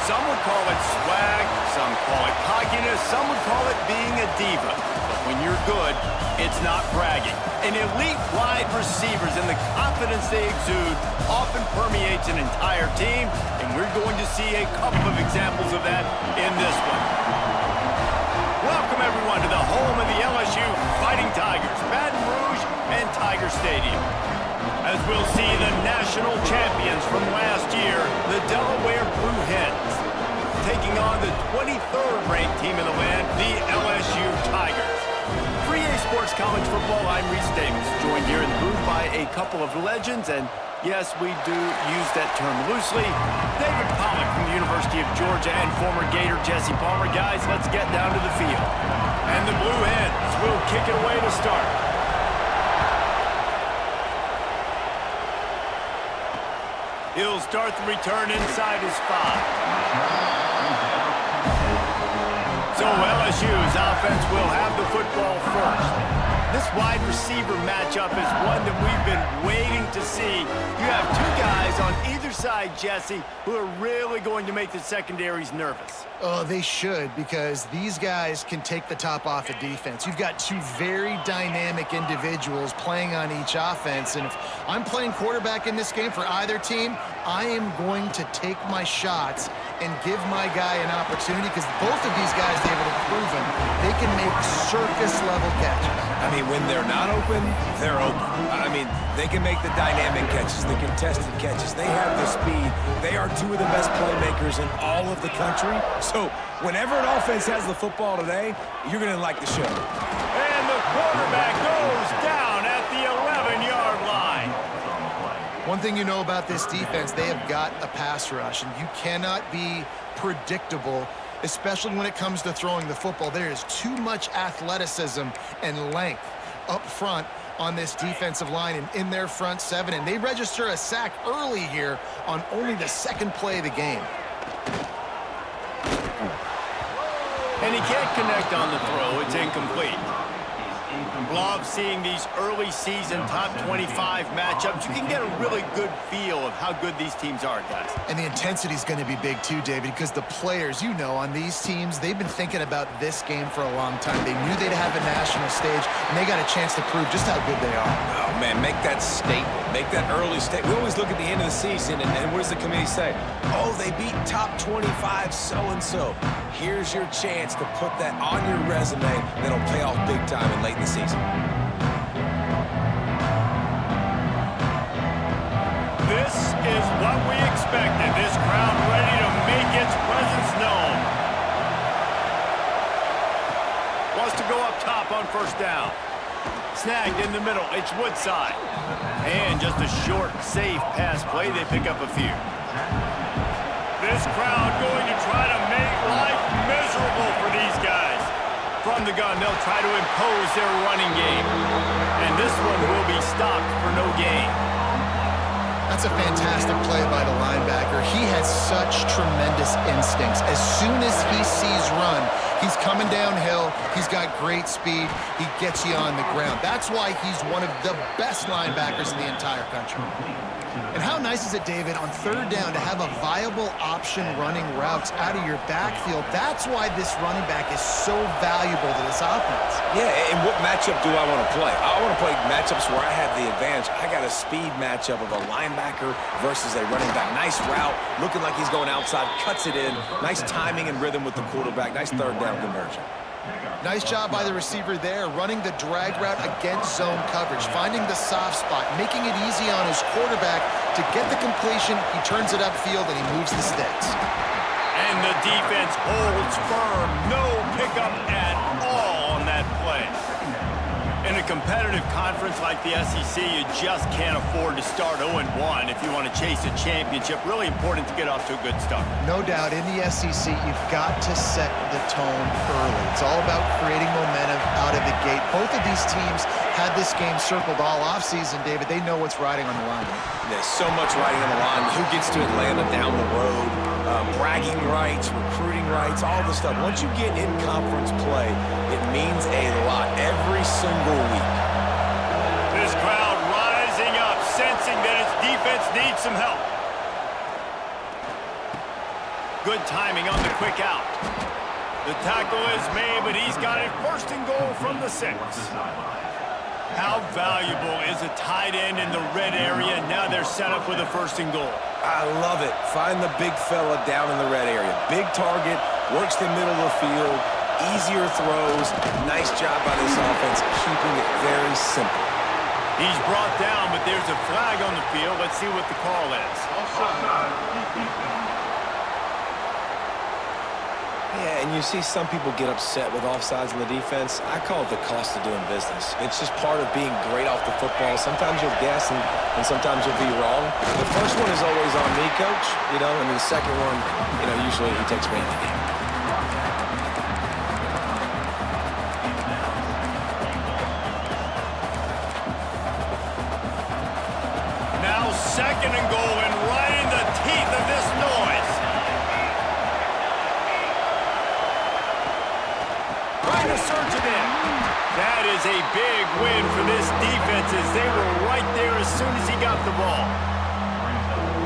Some would call it swag, some call it cockiness, some would call it being a diva. But when you're good, it's not bragging. And elite wide receivers and the confidence they exude often permeates an entire team, and we're going to see a couple of examples of that in this one. Welcome, everyone, to the home of the LSU Fighting Tigers, Baton Rouge and Tiger Stadium. As we'll see the national champions from last year, the Delaware Blue Hens, taking on the 23rd ranked team in the land, the LSU Tigers. For EA Sports College Football, I'm Reese Davis, joined here in the booth by a couple of legends, and yes, we do use that term loosely. David Pollack from the University of Georgia and former Gator Jesse Palmer. Guys, let's get down to the field. And the Blue Hens will kick it away to start. He'll start the return inside his 5. So LSU's offense will have the football first. This wide receiver matchup is one that we've been waiting to see. You have two guys on either side, Jesse, who are really going to make the secondaries nervous. Oh, they should, because these guys can take the top off the defense. You've got two very dynamic individuals playing on each offense, and if I'm playing quarterback in this game for either team, I am going to take my shots and give my guy an opportunity, because both of these guys, David, have proven they can make circus-level catches. I mean, when they're not open, they're open. I mean, they can make the dynamic catches, the contested catches. They have the speed. They are two of the best playmakers in all of the country. So whenever an offense has the football today, you're going to like the show. And the quarterback goes down at the 11-yard line. One thing you know about this defense, they have got a pass rush, and you cannot be predictable, especially when it comes to throwing the football. There is too much athleticism and length up front on this defensive line and in their front 7, and they register a sack early here on only the second play of the game. And he can't connect on the throw. It's incomplete. Love seeing these early season top 25 matchups. You can get a really good feel of how good these teams are, guys. And the intensity is going to be big too, David, because the players, you know, on these teams, they've been thinking about this game for a long time. They knew they'd have a national stage, and they got a chance to prove just how good they are. Oh, man, make that statement. Make that early statement. We always look at the end of the season, and what does the committee say? Oh, they beat top 25 so-and-so. Here's your chance to put that on your resume that'll pay off big time and late in the season. This is what we expected. This crowd ready to make its presence known. Wants to go up top on first down. Snagged in the middle. It's Woodside. And just a short, safe pass play. They pick up a few. This crowd going to try to make life miserable for these guys. From the gun, they'll try to impose their running game. And this one will be stopped for no gain. That's a fantastic play by the linebacker. He has such tremendous instincts. As soon as he sees run, he's coming downhill. He's got great speed. He gets you on the ground. That's why he's one of the best linebackers in the entire country. And how nice is it, David, on third down to have a viable option running routes out of your backfield? That's why this running back is so valuable to this offense. Yeah, and what matchup do I want to play? I want to play matchups where I have the advantage. I got a speed matchup of a linebacker versus a running back. Nice route, looking like he's going outside, cuts it in. Nice timing and rhythm with the quarterback. Nice third down conversion. Nice job by the receiver there, running the drag route against zone coverage, finding the soft spot, making it easy on his quarterback to get the completion. He turns it upfield, and he moves the sticks. And the defense holds firm. No pickup at all on that play. In a competitive conference like the SEC, you just can't afford to start 0-1 if you want to chase a championship. Really important to get off to a good start. No doubt, in the SEC, you've got to set the tone early. It's all about creating momentum out of the gate. Both of these teams had this game circled all offseason, David. They know what's riding on the line. There's so much riding on the line. Who gets to Atlanta down the road? Bragging rights, recruiting rights, all the stuff. Once you get in conference play, it means a lot every single week. This crowd rising up, sensing that its defense needs some help. Good timing on the quick out. The tackle is made, but he's got it first and goal from the 6. How valuable is a tight end in the red area? Now they're set up with a first and goal. I love it. Find the big fella down in the red area. Big target, works the middle of the field, easier throws. Nice job by this offense, keeping it very simple. He's brought down, but there's a flag on the field. Let's see what the call is. Yeah, and you see some people get upset with offsides in the defense. I call it the cost of doing business. It's just part of being great off the football. Sometimes you'll guess and sometimes you'll be wrong. The first one is always on me, coach, and the second one, usually he takes me in the game. Now second and goal, and right in the teeth of this noise. Trying to surge it in. That is a big win for this defense as they were right there as soon as he got the ball.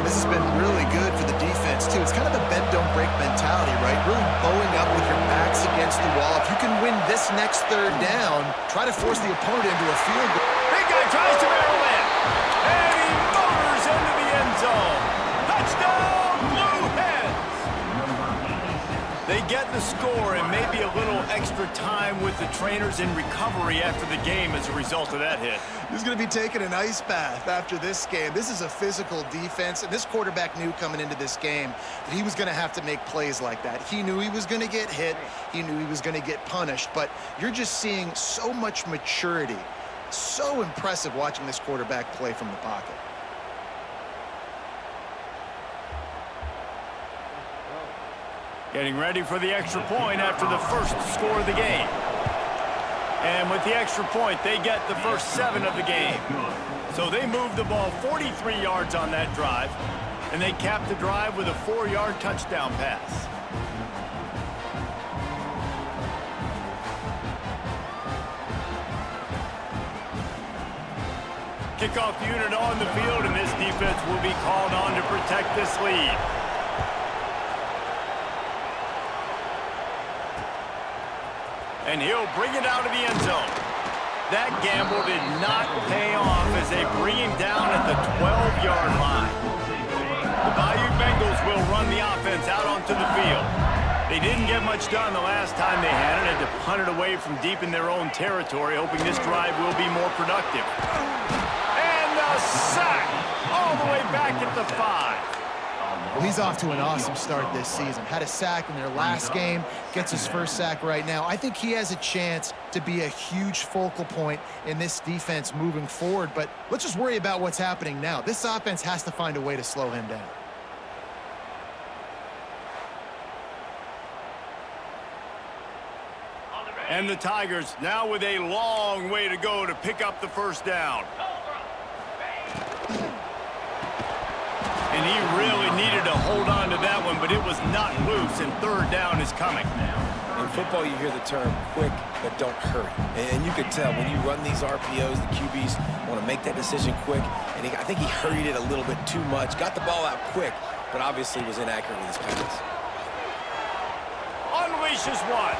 This has been really good for the defense, too. It's kind of a bend-don't-break mentality, right? Really bowing up with your backs against the wall. If you can win this next third down, try to force the opponent into a field goal. Big guy tries to barrel in. And he motors into the end zone. Touchdown, Blue Hens! They get the score and maybe a little extra time with the trainers in recovery after the game as a result of that hit. He's going to be taking an ice bath after this game. This is a physical defense, and this quarterback knew coming into this game that he was going to have to make plays like that. He knew he was going to get hit. He knew he was going to get punished, but you're just seeing so much maturity. So impressive watching this quarterback play from the pocket. Getting ready for the extra point after the first score of the game. And with the extra point, they get the first 7 of the game. So they moved the ball 43 yards on that drive, and they capped the drive with a 4-yard touchdown pass. Kickoff unit on the field, and this defense will be called on to protect this lead. And he'll bring it out of the end zone. That gamble did not pay off as they bring him down at the 12-yard line. The Bayou Bengals will run the offense out onto the field. They didn't get much done the last time they had it. Had to punt it away from deep in their own territory, hoping this drive will be more productive. And the sack all the way back at the 5. Well, he's off to an awesome start this season. Had a sack in their last game, gets his first sack right now. I think he has a chance to be a huge focal point in this defense moving forward, but let's just worry about what's happening now. This offense has to find a way to slow him down. And the Tigers now with a long way to go to pick up the first down. And he really needed to hold on to that one, but it was not loose, and third down is coming. In football, you hear the term quick, but don't hurry. And you can tell when you run these RPOs, the QBs want to make that decision quick. And I think he hurried it a little bit too much. Got the ball out quick, but obviously was inaccurate with his pass. Unleashes one.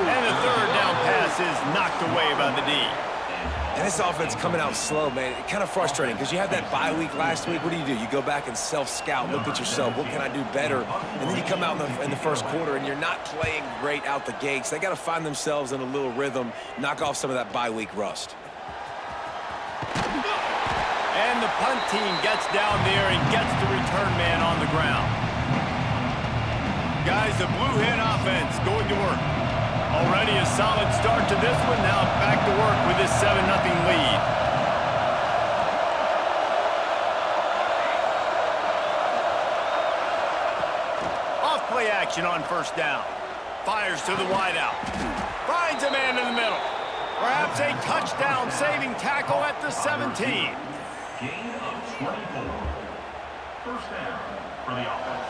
And the third down pass is knocked away by the D. And this offense coming out slow, man. It's kind of frustrating because you had that bye week last week. What do? You go back and self-scout, look at yourself. What can I do better? And then you come out in the first quarter, and you're not playing great out the gates. They got to find themselves in a little rhythm, knock off some of that bye week rust. And the punt team gets down there and gets the return man on the ground. Guys, the Blue Hen offense going to work. Already a solid start to this one. Now back to work with this 7-0 lead. Off play action on first down. Fires to the wideout. Finds a man in the middle. Perhaps a touchdown saving tackle at the 17. Gain of 24. First down for the offense.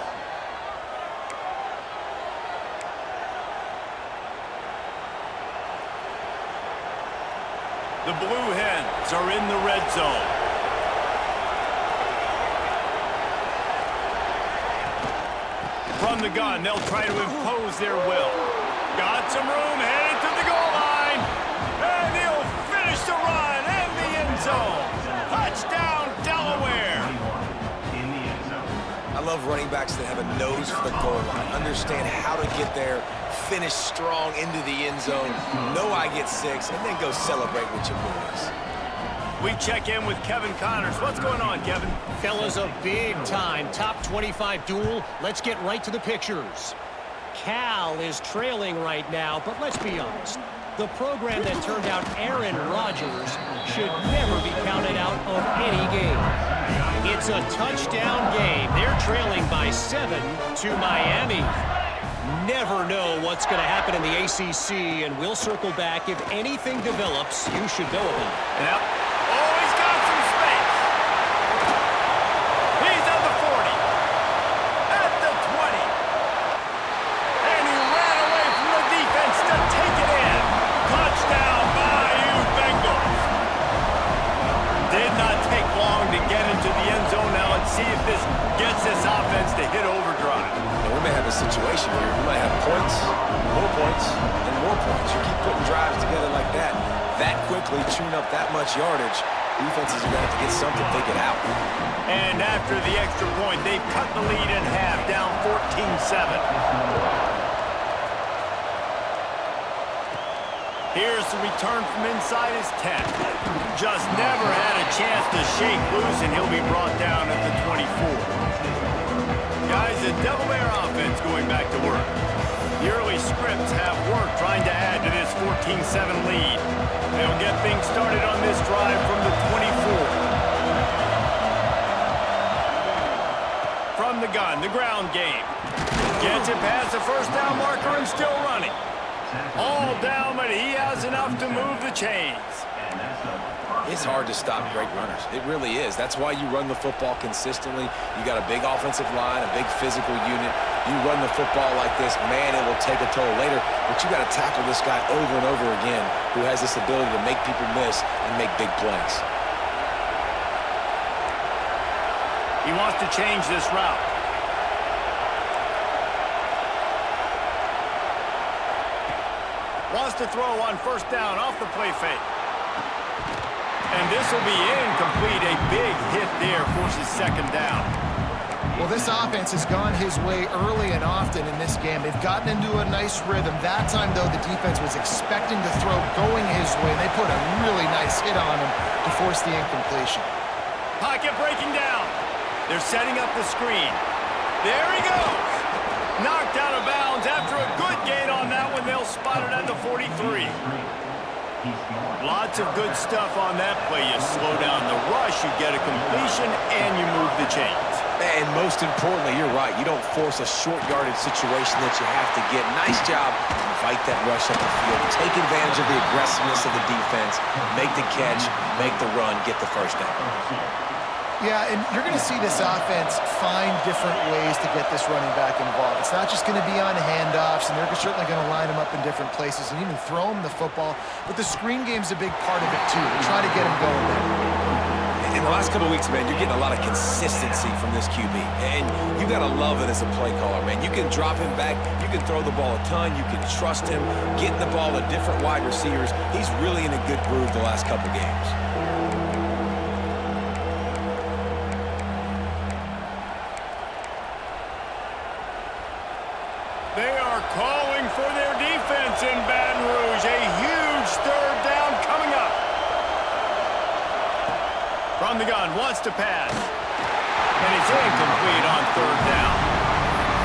The Blue Hens are in the red zone. From the gun, they'll try to impose their will. Got some room, headed to the goal line. And he'll finish the run in the end zone. Touchdown, Delaware. In the end zone. I love running backs that have a nose for the goal line, understand how to get there, finish strong into the end zone, know I get 6, and then go celebrate with your boys. We check in with Kevin Connors. What's going on, Kevin? Fellas, a big-time top 25 duel. Let's get right to the pictures. Cal is trailing right now, but let's be honest. The program that turned out Aaron Rodgers should never be counted out of any game. It's a touchdown game. They're trailing by 7 to Miami. Never know what's going to happen in the ACC, and we'll circle back if anything develops you should know about. Yep. Oh, he's got some space. He's at the 40. At the 20. And he ran away from the defense to take it in. Touchdown, Bayou Bengals. Did not take long to get into the end zone. Now let's see if this gets this offense to hit overdrive. We may have a situation here. We might have points, and more points. You keep putting drives together like that quickly, chewing up that much yardage, defenses are going to have to get something figured out. And after the extra point, they've cut the lead in half, down 14-7. Here's the return from inside his 10. Just never had a chance to shake loose, and he'll be brought down at the 24. Guys, the Delaware offense going back to work. The early scripts have worked trying to add to this 14-7 lead. They'll get things started on this drive from the 24. From the gun, the ground game. Gets it past the first down marker and still running. All down, but he has enough to move the chains. It's hard to stop great runners. It really is. That's why you run the football consistently. You got a big offensive line, a big physical unit. You run the football like this, man, it will take a toll later. But you got to tackle this guy over and over again who has this ability to make people miss and make big plays. He wants to change this route. Wants to throw on first down off the play fake. And this will be incomplete. A big hit there forces second down. Well, this offense has gone his way early and often in this game. They've gotten into a nice rhythm. That time, though, the defense was expecting to throw going his way. They put a really nice hit on him to force the incompletion. Pocket breaking down. They're setting up the screen. There he goes. Knocked out of bounds after a good gain on that one. They'll spot it at the 43. Lots of good stuff on that play. You slow down the rush, you get a completion, and you move the chains. And most importantly, you're right. You don't force a short yardage situation that you have to get. Nice job. Fight that rush up the field. Take advantage of the aggressiveness of the defense. Make the catch, make the run, get the first down. Yeah, and you're going to see this offense find different ways to get this running back involved. It's not just going to be on handoffs, and they're certainly going to line him up in different places and even throw him the football. But the screen game's a big part of it, too. They try to get him going there. In the last couple of weeks, man, you're getting a lot of consistency from this QB. And you got to love it as a play caller, man. You can drop him back. You can throw the ball a ton. You can trust him, getting the ball to different wide receivers. He's really in a good groove the last couple games. They are calling for their defense in Baton Rouge. A huge third down coming up. From the gun, wants to pass. And it's incomplete on third down.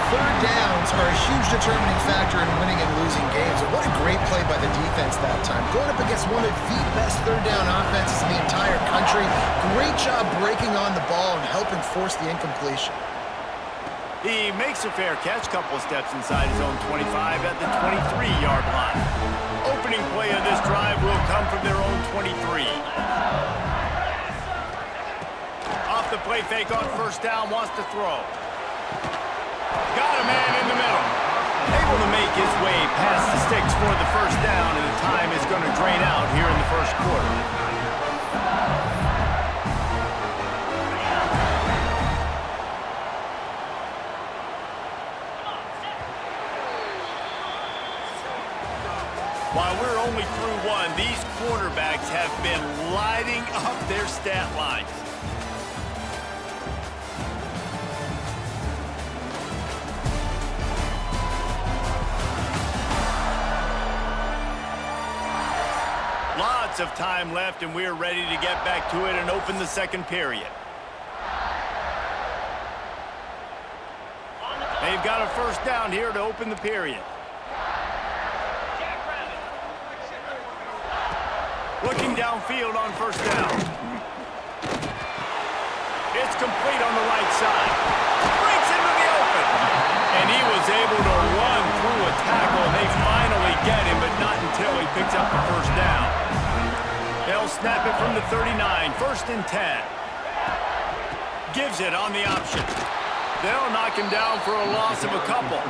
Third downs are a huge determining factor in winning and losing games. And what a great play by the defense that time. Going up against one of the best third down offenses in the entire country. Great job breaking on the ball and helping force the incompletion. He makes a fair catch, couple of steps inside his own 25 at the 23-yard line. Opening play of this drive will come from their own 23. Off the play fake on first down, wants to throw. Got a man in the middle. Able to make his way past the sticks for the first down, and the time is going to drain out here in the first quarter. While we're only through one, these quarterbacks have been lighting up their stat lines. Lots of time left, and we're ready to get back to it and open the second period. They've got a first down here to open the period. Looking downfield on first down. It's complete on the right side. Breaks into the open. And he was able to run through a tackle. They finally get him, but not until he picks up the first down. They'll snap it from the 39. First and 10. Gives it on the option. They'll knock him down for a loss of a couple.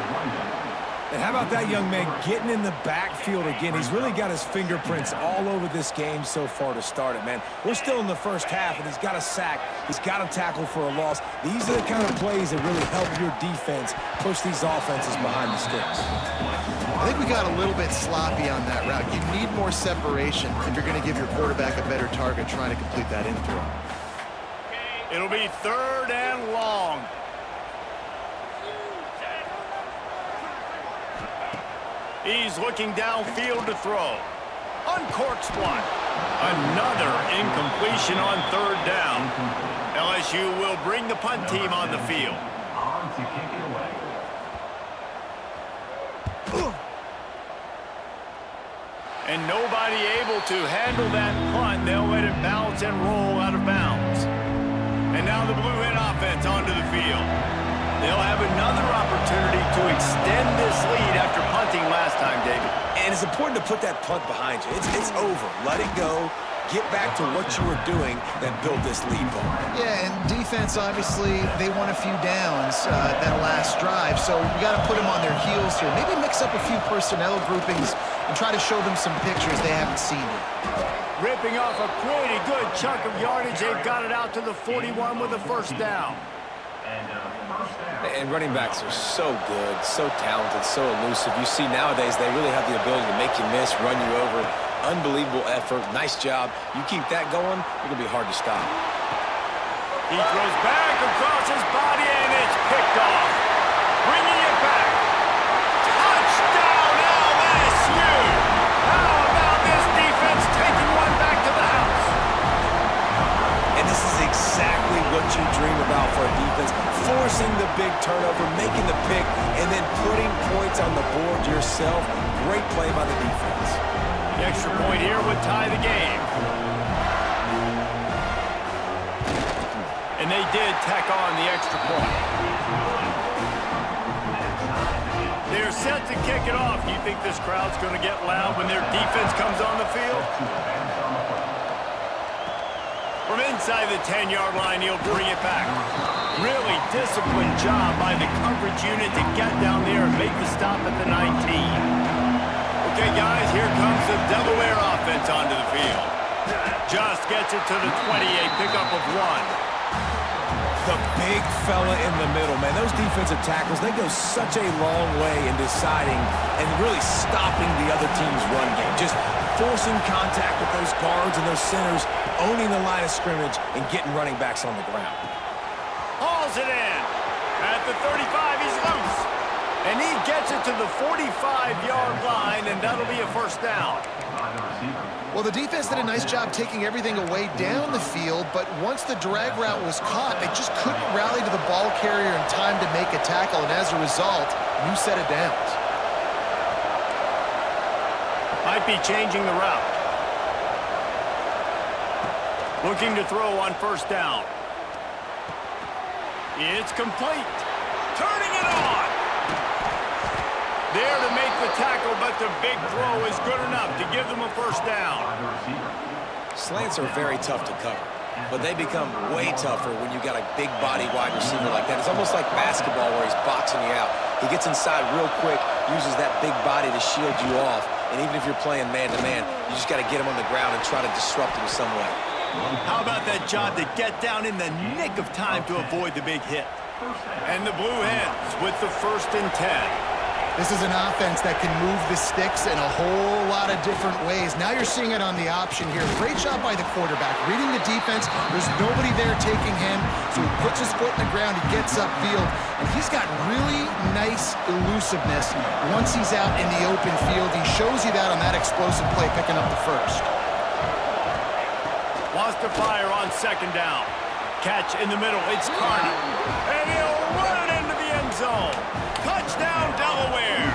And how about that young man getting in the backfield again? He's really got his fingerprints all over this game so far to start it, man. We're still in the first half, and he's got a sack. He's got a tackle for a loss. These are the kind of plays that really help your defense push these offenses behind the sticks. I think we got a little bit sloppy on that route. You need more separation if you're going to give your quarterback a better target trying to complete that in throw. It'll be third and long. He's looking downfield to throw. Uncorks one. Another incompletion on third down. LSU will bring the punt team on the field. On to kick it away. And nobody able to handle that punt. They'll let it bounce and roll out of bounds. And now the Blue Hen offense onto the field. They'll have another opportunity to extend this lead after punting last time, David. And it's important to put that punt behind you. It's over. Let it go. Get back to what you were doing that built this lead ball. Yeah, and defense, obviously, they won a few downs that last drive, so you got to put them on their heels here. Maybe mix up a few personnel groupings and try to show them some pictures they haven't seen yet. Ripping off a pretty good chunk of yardage. They've got it out to the 41 with a first down. And running backs are so good, so talented, so elusive. You see nowadays they really have the ability to make you miss, run you over. Unbelievable effort. Nice job. You keep that going, it's going to be hard to stop. He throws back across his body, and it's picked off. Bringing it back. Touchdown, LSU! How about this defense taking one back to the house? And this is exactly what you dream about for a defense. Forcing the big turnover, making the pick, and then putting points on the board yourself. Great play by the defense. The extra point here would tie the game. And they did tack on the extra point. They're set to kick it off. Do you think this crowd's going to get loud when their defense comes on the field? From inside the 10-yard line, he'll bring it back. Really disciplined job by the coverage unit to get down there and make the stop at the 19. Okay, guys, here comes the Delaware offense onto the field. Just gets it to the 28, pickup of one. The big fella in the middle, man. Those defensive tackles, they go such a long way in deciding and really stopping the other team's run game. Just forcing contact with those guards and those centers, owning the line of scrimmage, and getting running backs on the ground. Hauls it in. At the 35, he's loose. And he gets it to the 45-yard line, and that'll be a first down. Well, the defense did a nice job taking everything away down the field, but once the drag route was caught, they just couldn't rally to the ball carrier in time to make a tackle, and as a result, new set of downs. Might be changing the route. Looking to throw on first down. It's complete. Turning it on. There to make the tackle, but the big throw is good enough to give them a first down. Slants are very tough to cover, but they become way tougher when you got a big body wide receiver like that. It's almost like basketball where he's boxing you out. He gets inside real quick, uses that big body to shield you off, and even if you're playing man-to-man, you just got to get him on the ground and try to disrupt him some way. How about that job to get down in the nick of time to avoid the big hit? And the Blue Hens with the 1st and 10. This is an offense that can move the sticks in a whole lot of different ways. Now you're seeing it on the option here. Great job by the quarterback. Reading the defense, there's nobody there taking him, so he puts his foot in the ground, he gets upfield, and he's got really nice elusiveness once he's out in the open field. He shows you that on that explosive play, picking up the first. Wants to fire on second down. Catch in the middle, it's Carney. And he'll run it into the end zone. Touchdown, Delaware.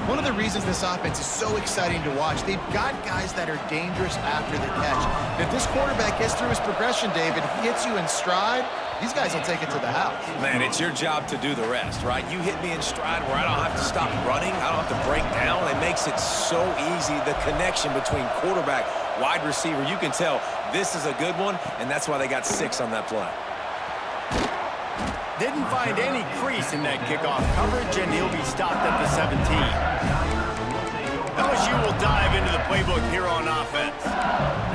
One of the reasons this offense is so exciting to watch, they've got guys that are dangerous after the catch. And if this quarterback gets through his progression, David, he hits you in stride, these guys will take it to the house. Man, it's your job to do the rest, right? You hit me in stride where I don't have to stop running. I don't have to break down. It makes it so easy. The connection between quarterback, wide receiver, you can tell this is a good one, and that's why they got 6 on that play. Didn't find any crease in that kickoff coverage, and he'll be stopped at the 17. LSU will dive into the playbook here on offense.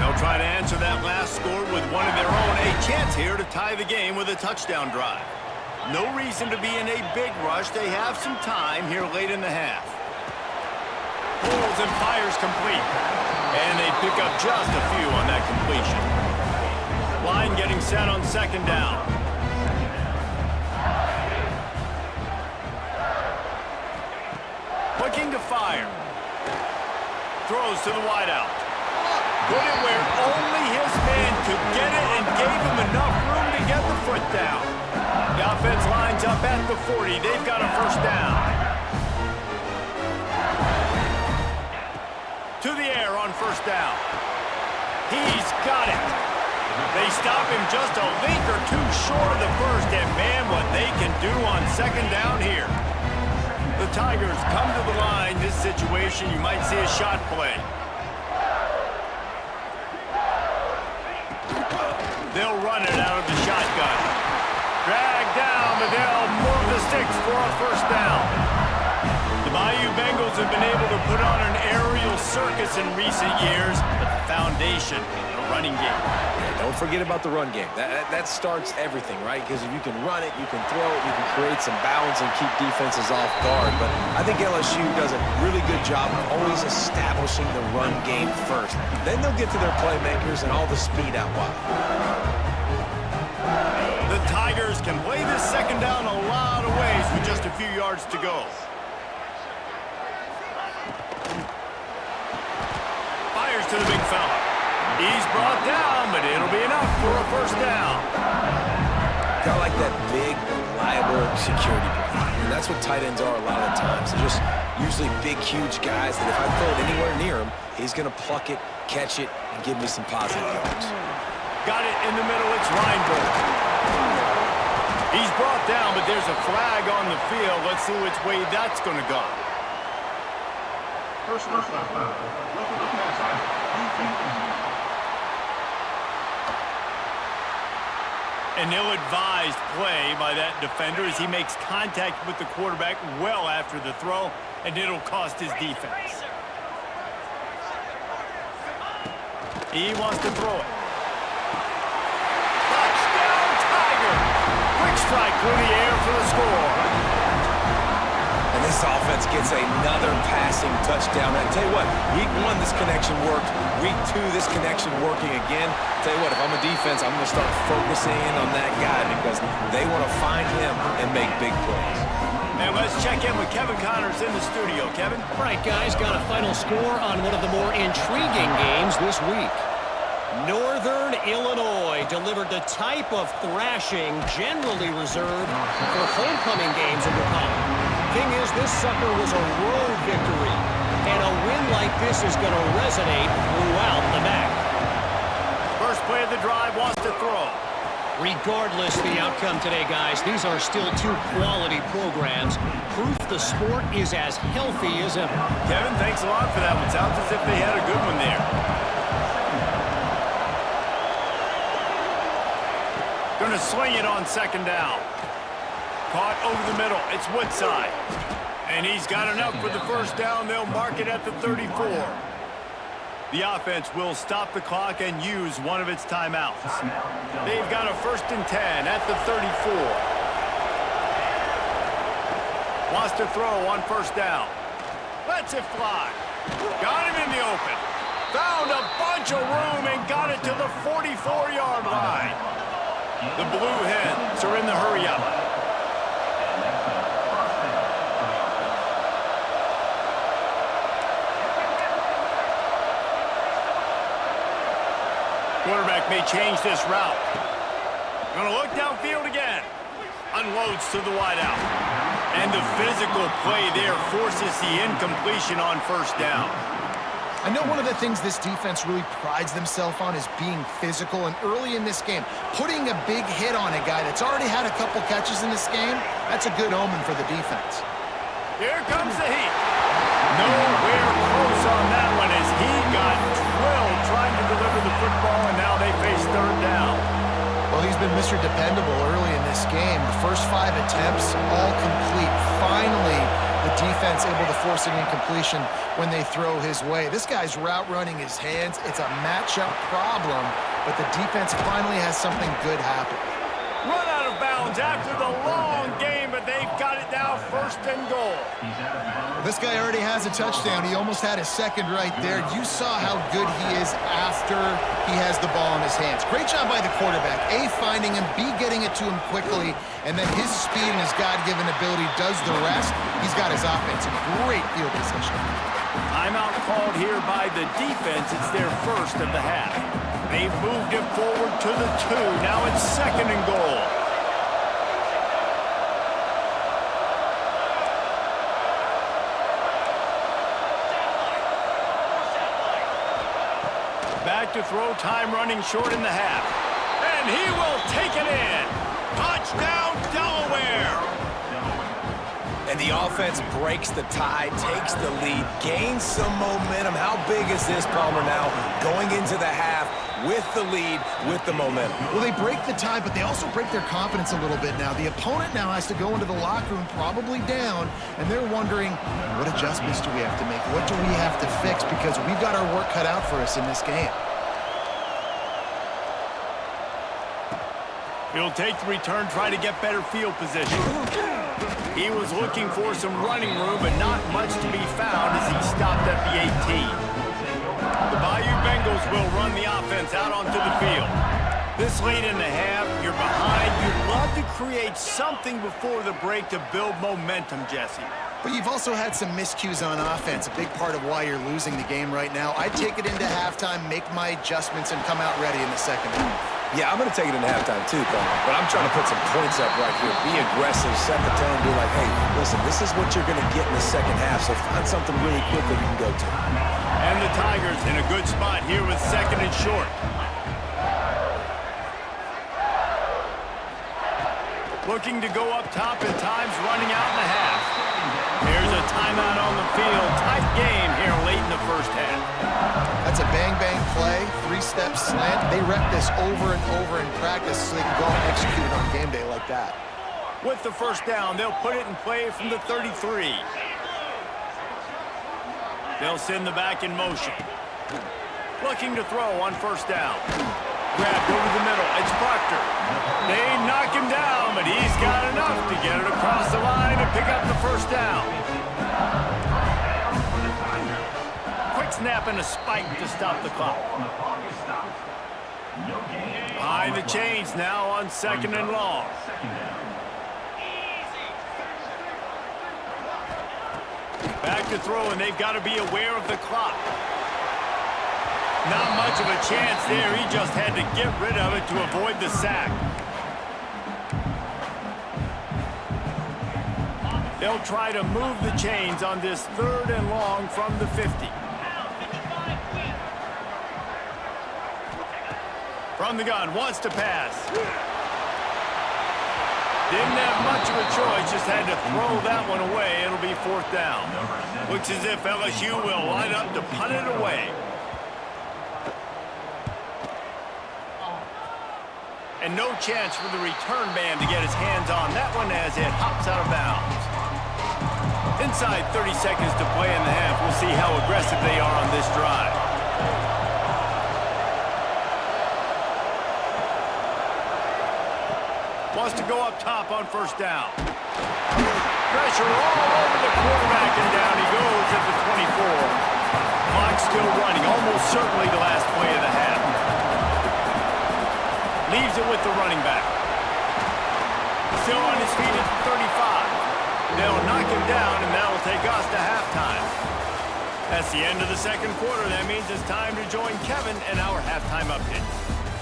They'll try to answer that last score with one of their own. A chance here to tie the game with a touchdown drive. No reason to be in a big rush. They have some time here late in the half. Pulls and fires complete. And they pick up just a few on that completion. Line getting set on second down. Looking to fire. Throws to the wideout. Put it where only his man could get it and gave him enough room to get the foot down. The offense lines up at the 40. They've got a first down. To the air on first down. He's got it. They stop him just a link or two short of the first, and man, what they can do on second down here. The Tigers come to the line. This situation, you might see a shot play. They'll run it out of the shotgun. Drag down, but they'll move the sticks for a first down. The Bayou Bengals have been able to put on an aerial circus in recent years, but the foundation, the running game. Don't forget about the run game. That starts everything, right? Because if you can run it, you can throw it, you can create some bounds and keep defenses off guard. But I think LSU does a really good job of always establishing the run game first. Then they'll get to their playmakers and all the speed out wide. The Tigers can play this second down a lot of ways with just a few yards to go. Fires to the big fella. He's brought down, but it'll be enough for a first down. Kind of like that big, reliable security blanket. And that's what tight ends are a lot of the times. They're just usually big, huge guys that if I throw it anywhere near him, he's going to pluck it, catch it, and give me some positive yards. Got it in the middle. It's Reinberg. He's brought down, but there's a flag on the field. Let's see which way that's going to go. First down. An ill-advised play by that defender as he makes contact with the quarterback well after the throw, and it'll cost his defense. He wants to throw it. Touchdown, Tiger! Quick strike through the air for the score. And this offense gets another passing touchdown. I tell you what, week 1, this connection worked. Week 2, this connection working again. Tell you what, if I'm a defense, I'm going to start focusing in on that guy because they want to find him and make big plays. And let's check in with Kevin Connors in the studio. Kevin? All right, guys, got a final score on one of the more intriguing games this week. Northern Illinois delivered the type of thrashing generally reserved for homecoming games in the college. Thing is, this sucker was a road victory, and a win like this is going to resonate throughout the MAC. First play of the drive, wants to throw. Regardless the outcome today, guys, these are still 2 quality programs. Proof the sport is as healthy as ever. Kevin, thanks a lot for that one. Sounds as if they had a good one there. Going to swing it on second down. Caught over the middle. It's Woodside. And he's got enough for the first down. They'll mark it at the 34. The offense will stop the clock and use one of its timeouts. They've got a 1st and 10 at the 34. wants to throw on first down. Lets it fly. Got him in the open. Found a bunch of room and got it to the 44-yard line. The Blue Hens are in the hurry-up. Quarterback may change this route. Gonna look downfield again. Unloads to the wideout. And the physical play there forces the incompletion on first down. I know one of the things this defense really prides themselves on is being physical, and early in this game, putting a big hit on a guy that's already had a couple catches in this game, that's a good omen for the defense. Here comes the heat. Nowhere close on that one as he got drilled trying to deliver the football, and now they face third down. Well, he's been Mr. Dependable early in this game. The first 5 attempts, all complete. Finally, the defense able to force an incompletion when they throw his way. This guy's route running his hands. It's a matchup problem, but the defense finally has something good happen. Run out of bounds after the long game, but they've got it now first and goal. This guy already has a touchdown. He almost had his second right there. You saw how good he is after he has the ball in his hands. Great job by the quarterback. A, finding him, B, getting it to him quickly, and then his speed and his God-given ability does the rest. He's got his offense in great field position. Timeout called here by the defense. It's their first of the half. They've moved it forward to the 2. Now it's second and goal. Back to throw, time running short in the half. And he will take it in. Touchdown, Delaware. And the offense breaks the tie, takes the lead, gains some momentum. How big is this, Palmer, now going into the half with the lead, with the momentum? Well, they break the tie, but they also break their confidence a little bit now. The opponent now has to go into the locker room probably down, and they're wondering, what adjustments do we have to make? What do we have to fix? Because we've got our work cut out for us in this game. He'll take the return, try to get better field position. He was looking for some running room, but not much to be found as he stopped at the 18. The Bayou Bengals will run the offense out onto the field. This late in the half, you're behind. You'd love to create something before the break to build momentum, Jesse. But you've also had some miscues on offense, a big part of why you're losing the game right now. I'd take it into halftime, make my adjustments, and come out ready in the second half. Yeah, I'm going to take it in halftime too, Palmer, but I'm trying to put some points up right here. Be aggressive, set the tone, be like, hey, listen, this is what you're going to get in the second half, so find something really quick that you can go to. And the Tigers in a good spot here with second and short. Looking to go up top, and time's running out in the half. Here's a timeout on the field. Tight game here late in the first half. That's a bang-bang play, 3-step slant. They rep this over and over in practice so they can go and execute it on game day like that. With the first down, they'll put it in play from the 33. They'll send the back in motion. Looking to throw on first down. Grabbed over the middle. It's Proctor. They knock him down, but he's got enough to get it across the line and pick up the first down. Quick snap and a spike to stop the clock. Behind the chains now on second and long. Back to throw, and they've got to be aware of the clock. Not much of a chance there. He just had to get rid of it to avoid the sack. They'll try to move the chains on this third and long from the 50. From the gun, wants to pass. Didn't have much of a choice, just had to throw that one away. It'll be fourth down. Looks as if LSU will line up to punt it away. And no chance for the return man to get his hands on that one as it hops out of bounds. Inside 30 seconds to play in the half. We'll see how aggressive they are on this drive. Wants to go up top on first down. Pressure all over the quarterback, and down he goes at the 24. Clock still running, almost certainly the last play of the half. Leaves it with the running back. Still on his feet at the 35. They'll knock him down, and that'll take us to halftime. That's the end of the second quarter. That means it's time to join Kevin in our halftime update.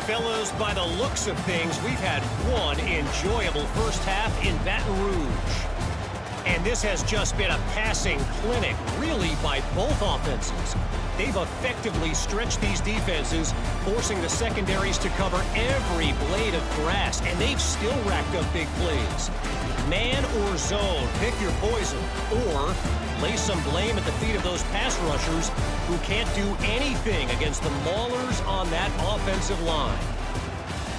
Fellas, by the looks of things, we've had one enjoyable first half in Baton Rouge. And this has just been a passing clinic, really, by both offenses. They've effectively stretched these defenses, forcing the secondaries to cover every blade of grass, and they've still racked up big plays. Man or zone, pick your poison, or lay some blame at the feet of those pass rushers who can't do anything against the maulers on that offensive line.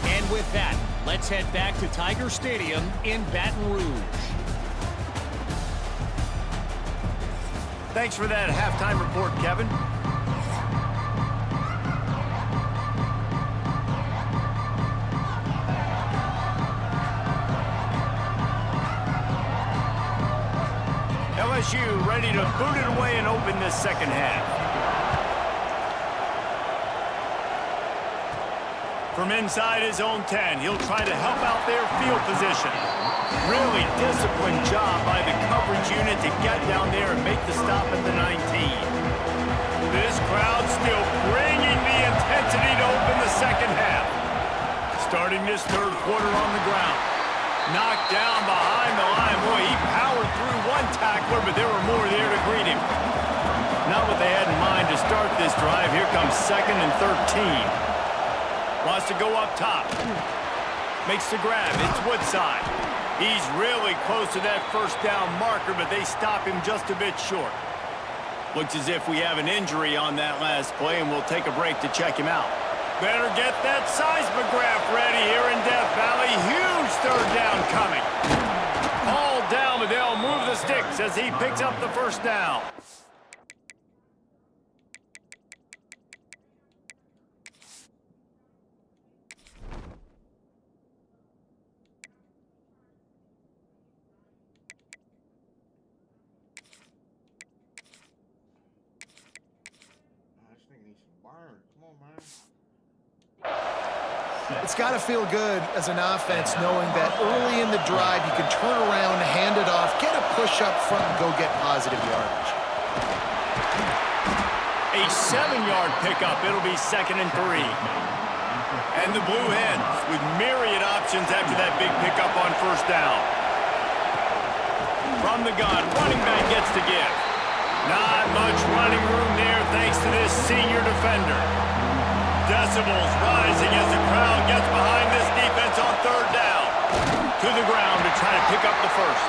And with that, let's head back to Tiger Stadium in Baton Rouge. Thanks for that halftime report, Kevin. LSU ready to boot it away and open this second half. From inside his own 10, he'll try to help out their field position. Really disciplined job by the coverage unit to get down there and make the stop at the 19. This crowd still bringing the intensity to open the second half. Starting this third quarter on the ground. Knocked down behind the line. Boy, he powered through one tackler, but there were more there to greet him. Not what they had in mind to start this drive. Here comes 2nd and 13. Wants to go up top. Makes the grab. It's Woodside. He's really close to that first down marker, but they stop him just a bit short. Looks as if we have an injury on that last play, and we'll take a break to check him out. Better get that seismograph ready here in Death Valley. Huge third down coming. All down, but they'll move the sticks as he picks up the first down. It's got to feel good as an offense knowing that early in the drive you can turn around, hand it off, get a push up front, and go get positive yardage. A 7-yard pickup. It'll be 2nd and 3. And the Blue Hens with myriad options after that big pickup on first down. From the gun, running back gets to give. Not much running room there thanks to this senior defender. Decibels rising as the crowd gets behind this defense on third down. To the ground to try to pick up the first.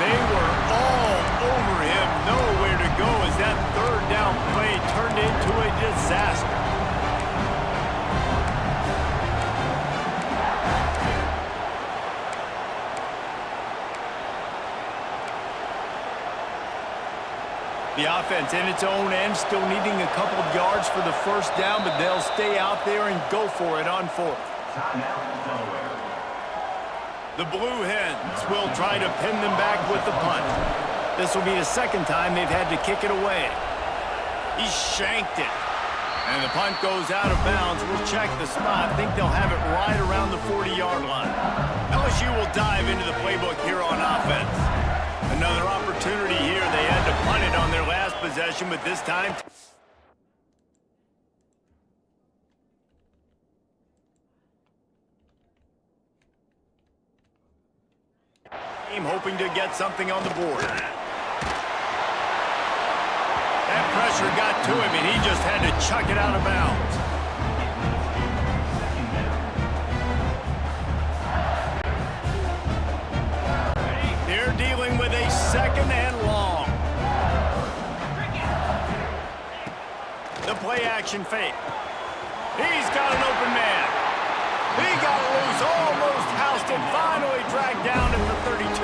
They were all over him, nowhere to go as that third down play turned into a disaster. The offense in its own end still needing a couple of yards for the first down, but they'll stay out there and go for it on 4th. The Blue Hens will try to pin them back with the punt. This will be the second time they've had to kick it away. He shanked it. And the punt goes out of bounds. We'll check the spot. I think they'll have it right around the 40-yard line. LSU will dive into the playbook here on offense. Another opportunity here. They had to punt it on their last possession, but this time... hoping to get something on the board. That pressure got to him, and he just had to chuck it out of bounds. They're dealing with a 2nd and long. The play action fake. He's got an open man. He got loose, almost housed it, finally dragged down at the 32.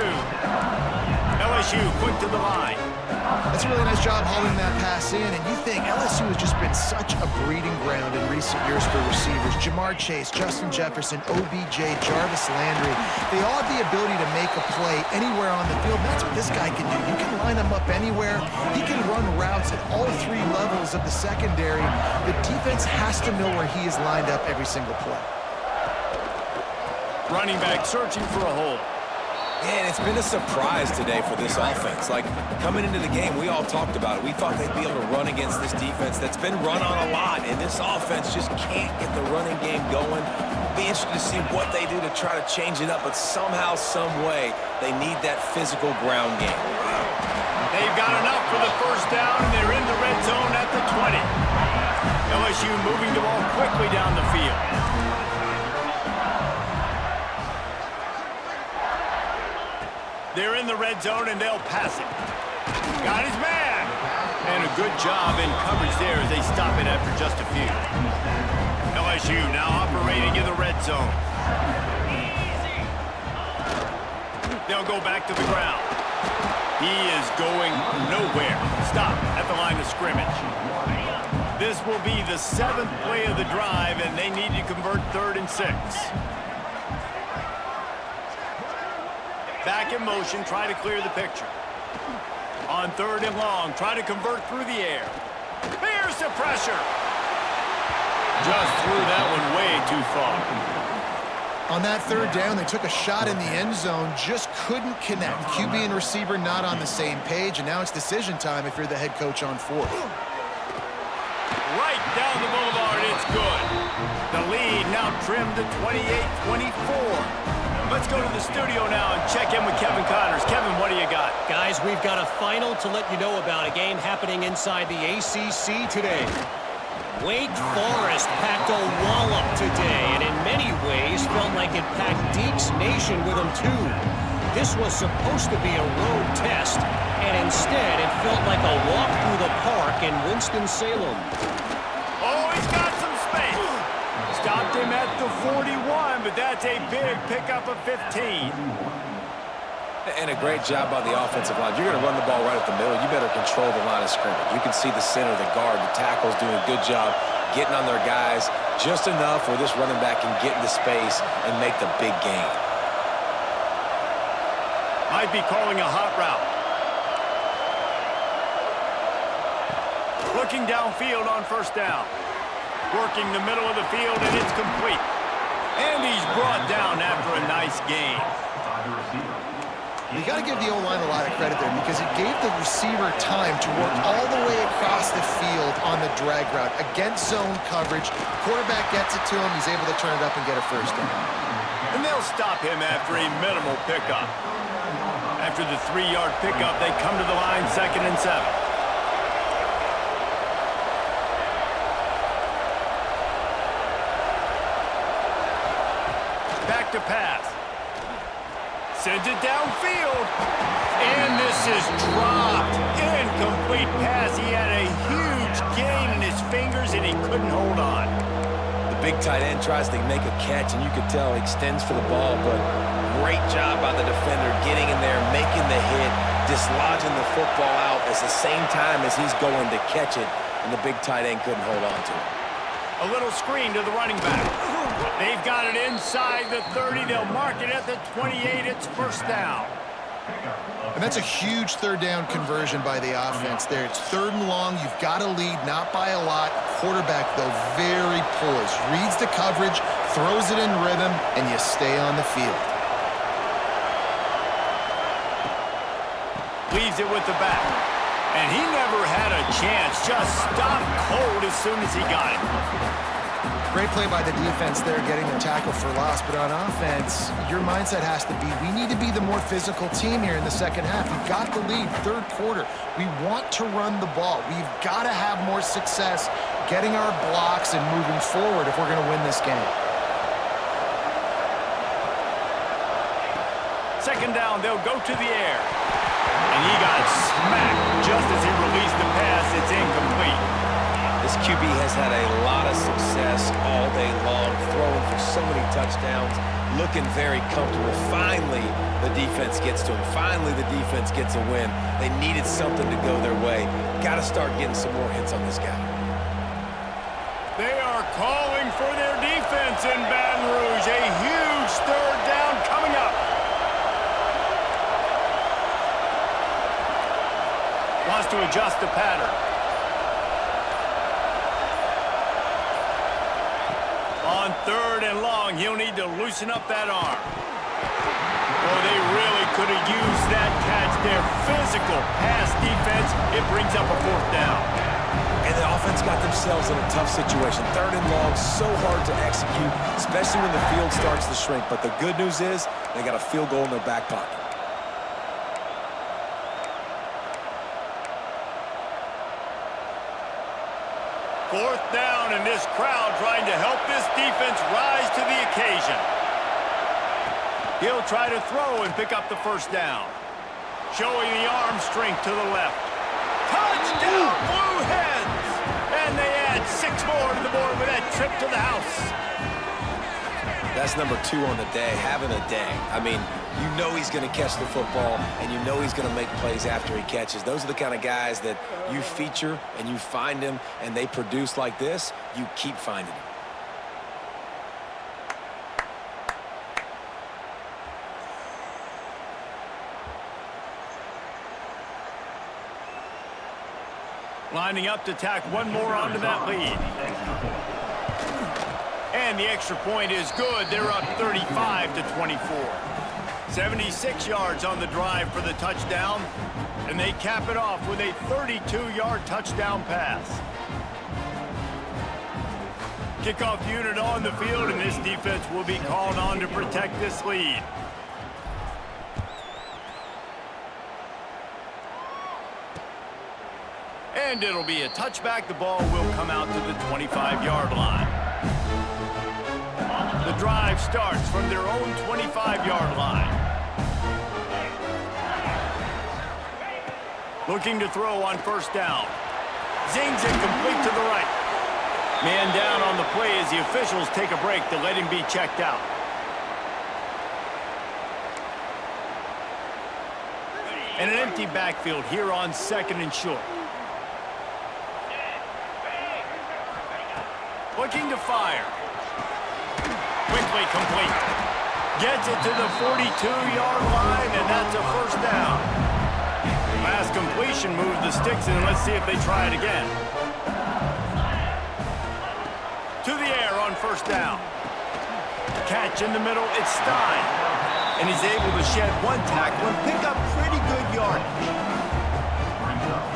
LSU quick to the line. That's a really nice job hauling that pass in, and you think LSU has just been such a breeding ground in recent years for receivers. Jamar Chase, Justin Jefferson, OBJ, Jarvis Landry, they all have the ability to make a play anywhere on the field. That's what this guy can do. You can line him up anywhere. He can run routes at all three levels of the secondary. The defense has to know where he is lined up every single play. Running back searching for a hole. Man, it's been a surprise today for this offense. Like, coming into the game, we all talked about it. We thought they'd be able to run against this defense that's been run on a lot, and this offense just can't get the running game going. Be interested to see what they do to try to change it up, but somehow, some way, they need that physical ground game. They've got enough for the first down, and they're in the red zone at the 20. LSU moving the ball quickly down the field. They're in the red zone, and they'll pass it. Got his man. And a good job in coverage there as they stop it after just a few. LSU now operating in the red zone. They'll go back to the ground. He is going nowhere. Stop at the line of scrimmage. This will be the 7th play of the drive, and they need to convert 3rd and 6. Back in motion, try to clear the picture. On 3rd and long, try to convert through the air. Here's the pressure. Just threw that one way too far. On that 3rd down, they took a shot in the end zone, just couldn't connect. QB and receiver not on the same page, and now it's decision time if you're the head coach on 4th. Right down the boulevard, it's good. The lead now trimmed to 28-24. Let's go to the studio now and check in with Kevin Connors. Kevin, what do you got? Guys, we've got a final to let you know about, a game happening inside the ACC today. Wake Forest packed a wallop today, and in many ways felt like it packed Deeks Nation with them too. This was supposed to be a road test, and instead it felt like a walk through the park in Winston-Salem. Oh, he's got some space. Stopped him at the 41, but that's a big pickup of 15. And a great job by the offensive line. You're going to run the ball right at the middle. You better control the line of scrimmage. You can see the center, the guard, the tackles doing a good job getting on their guys just enough where this running back can get into space and make the big gain. Might be calling a hot route. Looking downfield on 1st down. Working the middle of the field, and it's complete. And he's brought down after a nice gain. You got to give the O-line a lot of credit there because it gave the receiver time to work all the way across the field on the drag route against zone coverage. Quarterback gets it to him. He's able to turn it up and get a 1st down. And they'll stop him after a minimal pickup. After the 3-yard pickup, they come to the line 2nd and 7. Back to pass. Sends it downfield. And this is dropped. Incomplete pass. He had a huge gain in his fingers, and he couldn't hold on. The big tight end tries to make a catch, and you could tell he extends for the ball, but great job by the defender getting in there, making the hit, dislodging the football out at the same time as he's going to catch it, and the big tight end couldn't hold on to it. A little screen to the running back. They've got it inside the 30. They'll mark it at the 28. It's 1st down. And that's a huge 3rd down conversion by the offense there. It's 3rd and long. You've got to lead, not by a lot. Quarterback, though, very poised. Reads the coverage, throws it in rhythm, and you stay on the field. Leaves it with the back. And he never had a chance. Just stopped cold as soon as he got it. Great play by the defense there, getting the tackle for loss. But on offense, your mindset has to be, we need to be the more physical team here in the 2nd half. We've got the lead, 3rd quarter. We want to run the ball. We've got to have more success getting our blocks and moving forward if we're going to win this game. 2nd down, they'll go to the air. And he got smacked just as he released the pass. It's incomplete. This QB has had a lot of success all day long, throwing for so many touchdowns, looking very comfortable. Finally, the defense gets to him. Finally, the defense gets a win. They needed something to go their way. Got to start getting some more hits on this guy. They are calling for their defense in Baton Rouge. A huge third down coming up. Wants to adjust the pattern. On third and long, he'll need to loosen up that arm. Oh, they really could have used that catch there. Physical pass defense. It brings up a fourth down. And the offense got themselves in a tough situation. Third and long, so hard to execute, especially when the field starts to shrink. But the good news is they got a field goal in their back pocket. Fourth down, and this crowd trying to help this defense rise to the occasion. He'll try to throw and pick up the first down. Showing the arm strength to the left. Touchdown, Blue Hens! And they add 6 more to the board with that trip to the house. That's number 2 on the day, having a day. I mean, you know he's going to catch the football, and you know he's going to make plays after he catches. Those are the kind of guys that you feature and you find them, and they produce like this, you keep finding them. Lining up to tack one more onto that lead. And the extra point is good. They're up 35-24. 76 yards on the drive for the touchdown. And they cap it off with a 32-yard touchdown pass. Kickoff unit on the field, and this defense will be called on to protect this lead. And it'll be a touchback. The ball will come out to the 25-yard line. The drive starts from their own 25-yard line. Looking to throw on first down. Zings it complete to the right. Man down on the play as the officials take a break to let him be checked out. And an empty backfield here on second and short. Looking to fire. Quickly complete. Gets it to the 42-yard line, and that's a first down. Last completion moved the sticks in. Let's see if they try it again. To the air on first down. Catch in the middle. It's Stein. And he's able to shed one tackle and pick up pretty good yardage.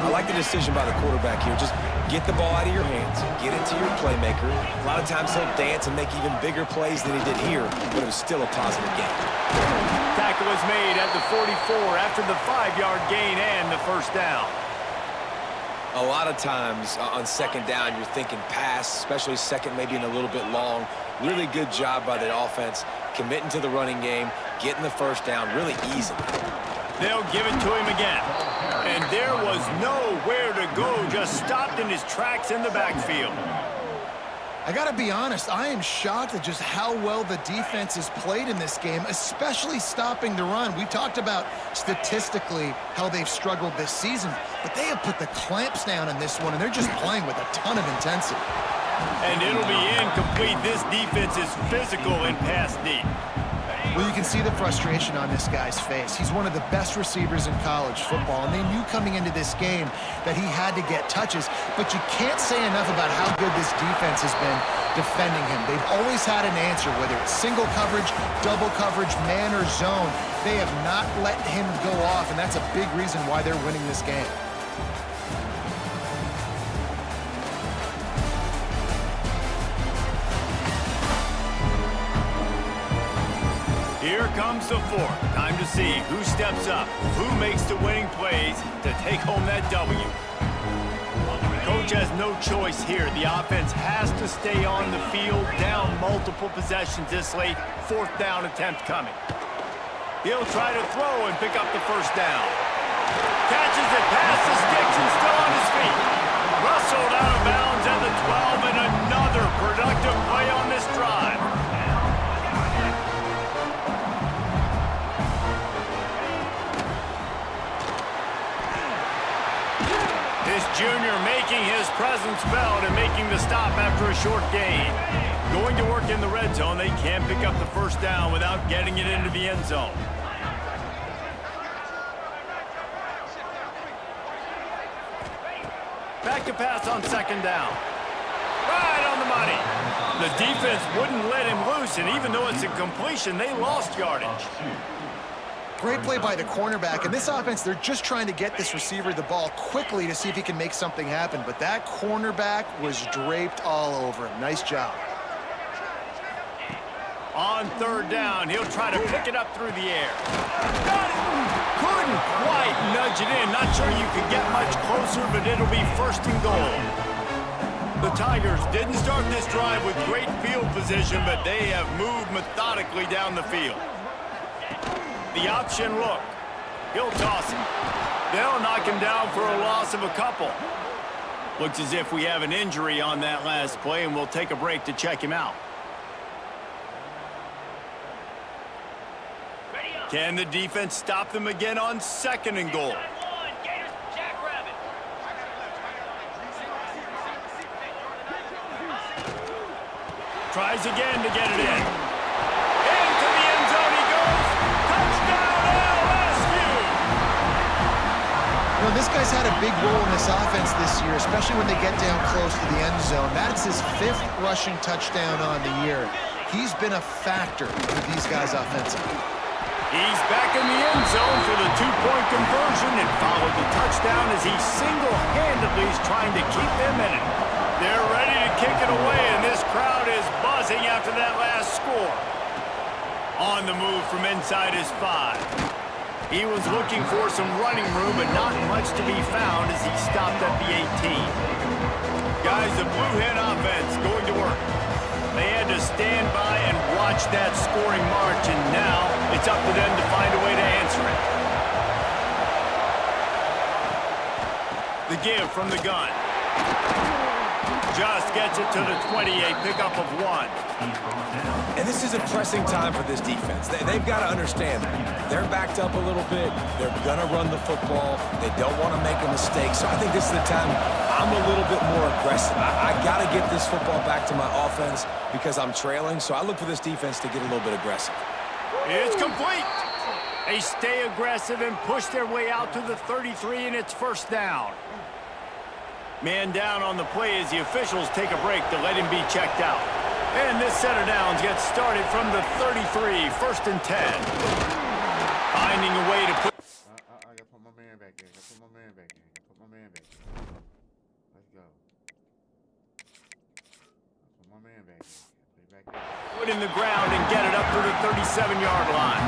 I like the decision by the quarterback here. Just get the ball out of your hands, get it to your playmaker. A lot of times he'll dance and make even bigger plays than he did here, but it was still a positive game. Tackle was made at the 44 after the 5-yard gain and the first down. A lot of times on second down, you're thinking pass, especially second, maybe in a little bit long. Really good job by the offense, committing to the running game, getting the first down really easily. They'll give it to him again. And there was nowhere to go, just stopped in his tracks in the backfield. I got to be honest, I am shocked at just how well the defense has played in this game, especially stopping the run. We talked about statistically how they've struggled this season, but they have put the clamps down in this one, and they're just playing with a ton of intensity. And it'll be incomplete. This defense is physical and pass deep. Well, you can see the frustration on this guy's face. He's one of the best receivers in college football, and they knew coming into this game that he had to get touches, but you can't say enough about how good this defense has been defending him. They've always had an answer, whether it's single coverage, double coverage, man or zone. They have not let him go off, and that's a big reason why they're winning this game. Here comes the fourth. Time to see who steps up, who makes the winning plays to take home that W. Coach has no choice here. The offense has to stay on the field, down multiple possessions this late. Fourth down attempt coming. He'll try to throw and pick up the first down. Catches it past the sticks and still on his feet. Wrestled out of bounds at the 12, and another productive play on this drive. This junior making his presence felt and making the stop after a short gain. Going to work in the red zone, they can't pick up the first down without getting it into the end zone. Back to pass on second down. Right on the money. The defense wouldn't let him loose, and even though it's a completion, they lost yardage. Great play by the cornerback. In this offense, they're just trying to get this receiver the ball quickly to see if he can make something happen. But that cornerback was draped all over him. Nice job. On third down, he'll try to pick it up through the air. Got it! Couldn't quite nudge it in. Not sure you could get much closer, but it'll be first and goal. The Tigers didn't start this drive with great field position, but they have moved methodically down the field. The option look. He'll toss him. They'll knock him down for a loss of a couple. Looks as if we have an injury on that last play, and we'll take a break to check him out. Can the defense stop them again on second and goal? Tries again to get it in. Into the end zone he goes. Touchdown LSU! You know, this guy's had a big role in this offense this year, especially when they get down close to the end zone. That's his 5th rushing touchdown on the year. He's been a factor for these guys offensively. He's back in the end zone for the 2-point conversion and followed the touchdown as he single-handedly is trying to keep them in it. They're ready to kick it away, and this crowd is buzzing after that last score. On the move from inside his 5. He was looking for some running room, but not much to be found as he stopped at the 18. Guys, the Blue Hen offense going to work. They had to stand by and watch that scoring march, and now it's up to them to find a way to answer it. The give from the gun. Just gets it to the 28, pickup of 1. And this is a pressing time for this defense. They've got to understand that. They're backed up a little bit. They're going to run the football. They don't want to make a mistake. So I think this is the time I'm a little bit more aggressive. I got to get this football back to my offense because I'm trailing. So I look for this defense to get a little bit aggressive. It's complete. They stay aggressive and push their way out to the 33, and it's first down. Man down on the play as the officials take a break to let him be checked out. And this set of downs gets started from the 33, first and 10. Finding a way to put... I gotta put my man back in. Put my man back in. Put my man back in. Let's go. Put my man back in. Put it back in. Put in the ground and get it up to the 37-yard line.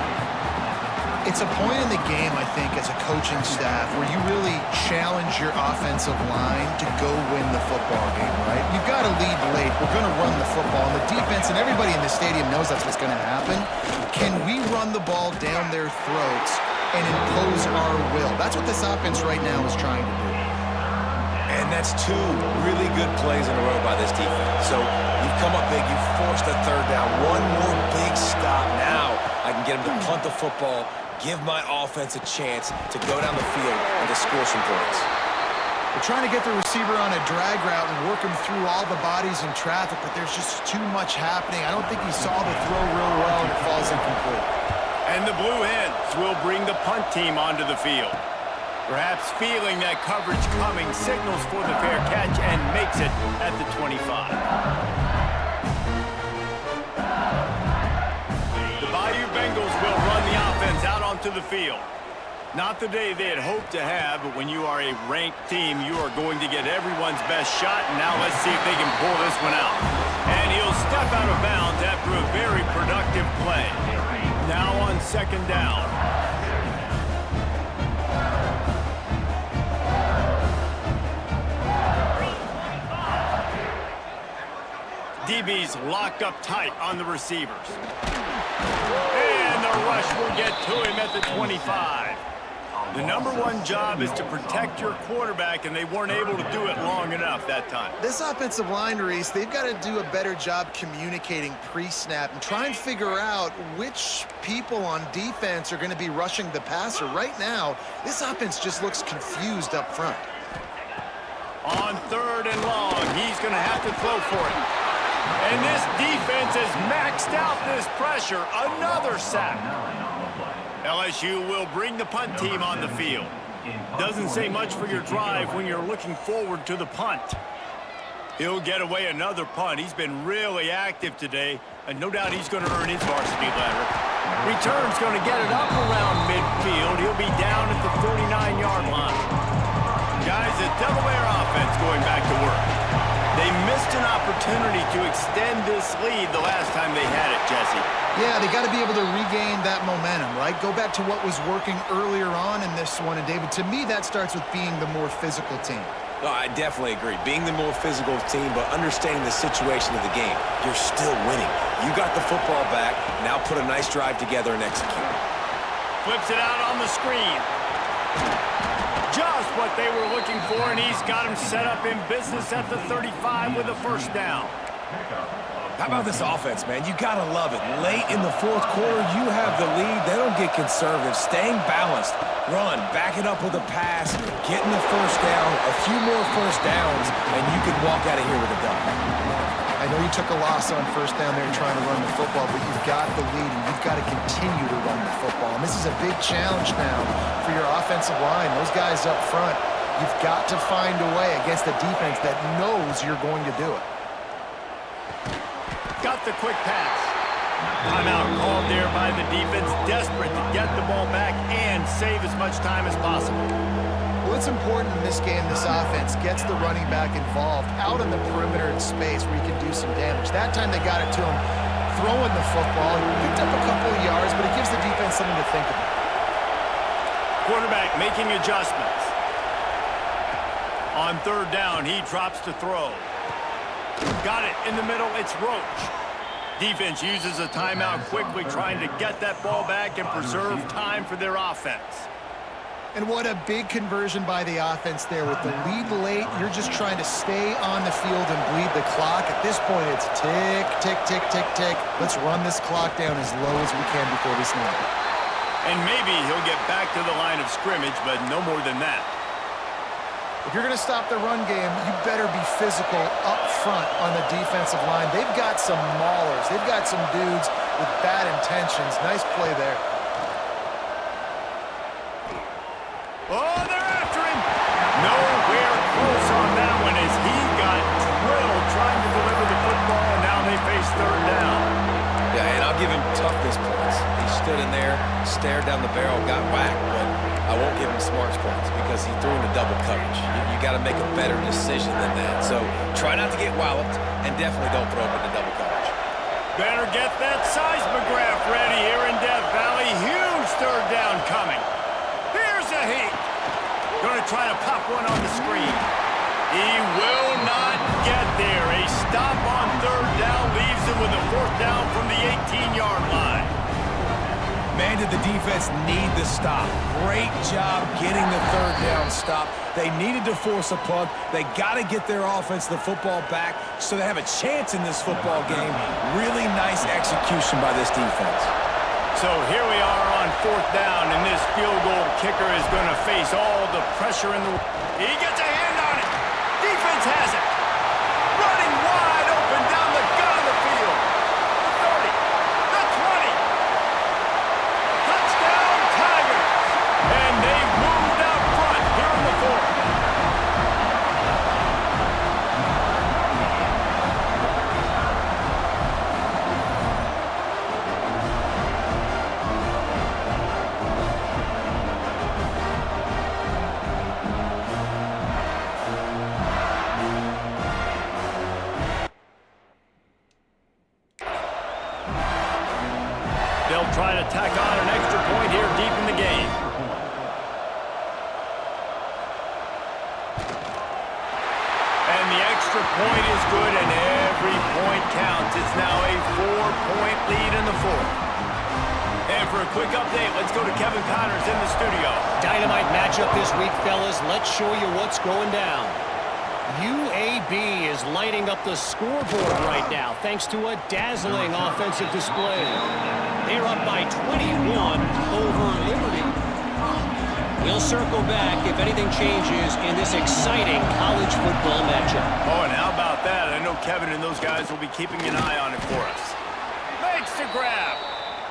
It's a point in the game, I think, as a coaching staff where you really challenge your offensive line to go win the football game, right? You've got to lead late. We're going to run the football. And the defense and everybody in the stadium knows that's what's going to happen. Can we run the ball down their throats and impose our will? That's what this offense right now is trying to do. And that's 2 really good plays in a row by this defense. So you've come up big. You've forced a third down. One more big stop. Now I can get him to punt the football, give my offense a chance to go down the field and to score some points. We're trying to get the receiver on a drag route and work him through all the bodies in traffic, but there's just too much happening. I don't think he saw the throw real well, and it falls incomplete. And the Blue Hens will bring the punt team onto the field. Perhaps feeling that coverage coming, signals for the fair catch and makes it at the 25. The Bayou Bengals will run the offense out onto the field. Not the day they had hoped to have, but when you are a ranked team, you are going to get everyone's best shot. And now let's see if they can pull this one out. And he'll step out of bounds after a very productive play. Now on second down. DB's locked up tight on the receivers. And the rush will get to him at the 25. The number one job is to protect your quarterback, and they weren't able to do it long enough that time. This offensive line, Reese, they've got to do a better job communicating pre-snap and try and figure out which people on defense are going to be rushing the passer. Right now, this offense just looks confused up front. On 3rd and long, he's going to have to throw for it. And this defense has maxed out this pressure. Another sack. LSU will bring the punt team on the field. Doesn't say much for your drive when you're looking forward to the punt. He'll get away another punt. He's been really active today, and no doubt he's going to earn his varsity letter. Return's going to get it up around midfield. He'll be down at the 49-yard line. Guys, the Delaware offense going back to work. They missed an opportunity to extend this lead the last time they had it, Jesse. Yeah, they got to be able to regain that momentum, right? Go back to what was working earlier on in this one. And, David, to me, that starts with being the more physical team. No, I definitely agree. Being the more physical team, but understanding the situation of the game. You're still winning. You got the football back. Now put a nice drive together and execute. Flips it out on the screen. Just what they were looking for, and he's got him set up in business at the 35 with a first down. How about this offense, man? You got to love it. Late in the 4th quarter, you have the lead. They don't get conservative. Staying balanced. Run, back it up with a pass, getting the first down, a few more first downs, and you can walk out of here with a dub. I know you took a loss on first down there trying to run the football, but you've got the lead, and you've got to continue to run the football. And this is a big challenge now for your offensive line. Those guys up front, you've got to find a way against a defense that knows you're going to do it. Got the quick pass. Timeout called there by the defense, desperate to get the ball back and save as much time as possible. Well, it's important in this game this offense gets the running back involved out in the perimeter in space where you can do some damage. That time they got it to him throwing the football. He picked up a couple of yards, but it gives the defense something to think about. Quarterback making adjustments. On 3rd down, he drops to throw. Got it in the middle. It's Roach. Defense uses a timeout quickly, trying to get that ball back and preserve time for their offense. And what a big conversion by the offense there. With the lead late, you're just trying to stay on the field and bleed the clock. At this point, it's tick, tick, tick, tick, tick. Let's run this clock down as low as we can before we snap it. And maybe he'll get back to the line of scrimmage, but no more than that. If you're going to stop the run game, you better be physical up front on the defensive line. They've got some maulers. They've got some dudes with bad intentions. Nice play there. Oh, they're after him. Nowhere close on that one as he got drilled trying to deliver the football, and now they face 3rd down. Yeah, and I'll give him toughness points. He stood in there, stared down the barrel, got whacked, but I won't give him smarts points because he threw into double coverage. You got to make a better decision than that. So try not to get walloped, and definitely don't throw him into double coverage. Better get that seismograph ready here in Death Valley. Huge 3rd down coming. Here's a heat. Going to try to pop one on the screen. He will not get there. A stop on 3rd down leaves him with a 4th down from the 18-yard line. Man, did the defense need the stop. Great job getting the 3rd down stop. They needed to force a punt. They got to get their offense the football back so they have a chance in this football game. Really nice execution by this defense. So here we are on 4th down, and this field goal kicker is going to face all the pressure in the... He gets a hand on it. Defense has it. Running wide open down the gut of the field. The 30, the 20. Touchdown, Tigers. And they moved out front here in the 4th. They'll try to tack on an extra point here deep in the game. And the extra point is good, and every point counts. It's now a 4-point lead in the 4th. And for a quick update, let's go to Kevin Connors in the studio. Dynamite matchup this week, fellas. Let's show you what's going down. UAB is lighting up the scoreboard right now thanks to a dazzling offensive display. They're up by 21 over Liberty. We'll circle back if anything changes in this exciting college football matchup. Oh, and how about that? I know Kevin and those guys will be keeping an eye on it for us. Makes the grab.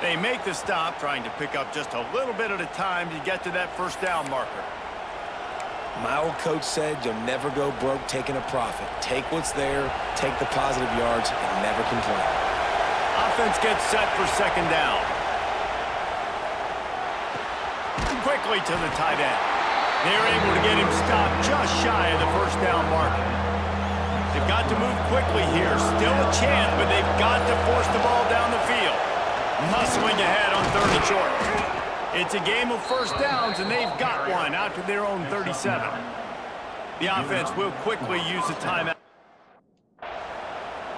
They make the stop, trying to pick up just a little bit at a time to get to that first down marker. My old coach said you'll never go broke taking a profit. Take what's there, take the positive yards, and never complain. Offense gets set for second down. Quickly to the tight end. They're able to get him stopped just shy of the first down marker. They've got to move quickly here. Still a chance, but they've got to force the ball down the field. Muscling ahead on 3rd and short. It's a game of first downs, and they've got one out to their own 37. The offense will quickly use the timeout.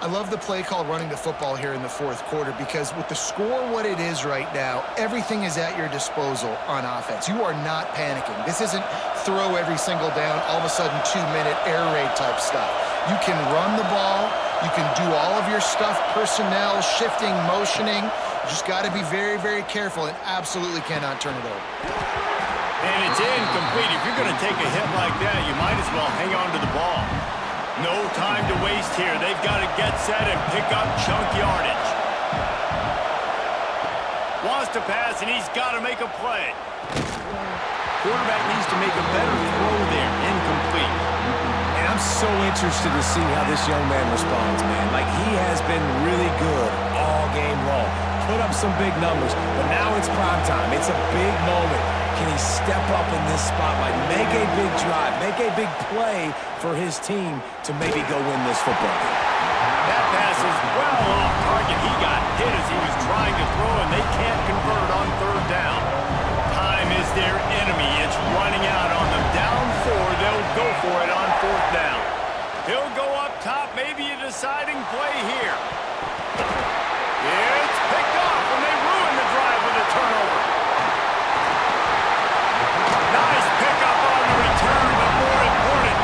I love the play call running the football here in the 4th quarter because with the score what it is right now, everything is at your disposal on offense. You are not panicking. This isn't throw every single down, all of a sudden 2-minute air raid type stuff. You can run the ball. You can do all of your stuff, personnel, shifting, motioning. You just got to be very, very careful and absolutely cannot turn it over. And it's incomplete. If you're going to take a hit like that, you might as well hang on to the ball. No time to waste here. They've got to get set and pick up chunk yardage. Wants to pass, and he's got to make a play. Quarterback needs to make a better throw there. Incomplete. And I'm so interested to see how this young man responds, man. Like, he has been really good all game long. Put up some big numbers, but now it's prime time. It's a big moment. Can he step up in this spotlight, make a big drive, make a big play for his team to maybe go win this football game? That pass is well off target. He got hit as he was trying to throw, and they can't convert on 3rd down. Time is their enemy. It's running out on them. Down 4, they'll go for it on 4th down. He'll go up top, maybe a deciding play here. It's picked off, and they ruin the drive with a turnover. Nice pickup on the return, but more important.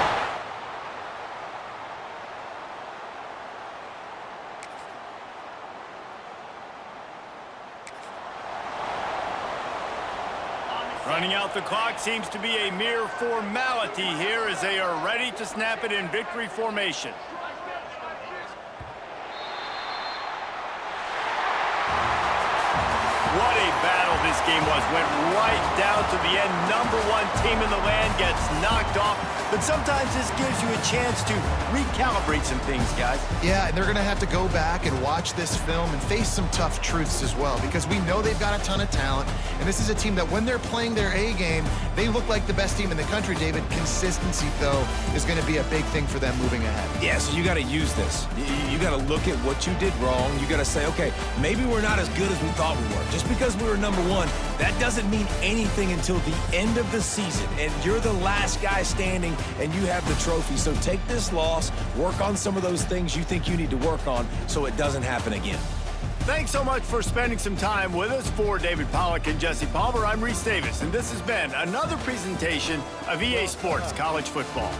Running out the clock seems to be a mere formality here as they are ready to snap it in victory formation. What a battle this game was. Went right down to the end. #1 team in the land gets knocked off. But sometimes this gives you a chance to recalibrate some things, guys. Yeah, and they're going to have to go back and watch this film and face some tough truths as well because we know they've got a ton of talent. And this is a team that when they're playing their A game, they look like the best team in the country, David. Consistency, though, is going to be a big thing for them moving ahead. Yeah, so you got to use this. You got to look at what you did wrong. You got to say, okay, maybe we're not as good as we thought we were. Just because we were #1, that doesn't mean anything until the end of the season. And you're the last guy standing, and you have the trophy. So take this loss, work on some of those things you think you need to work on so it doesn't happen again. Thanks so much for spending some time with us. For David Pollack and Jesse Palmer, I'm Reese Davis, and this has been another presentation of EA Sports College Football.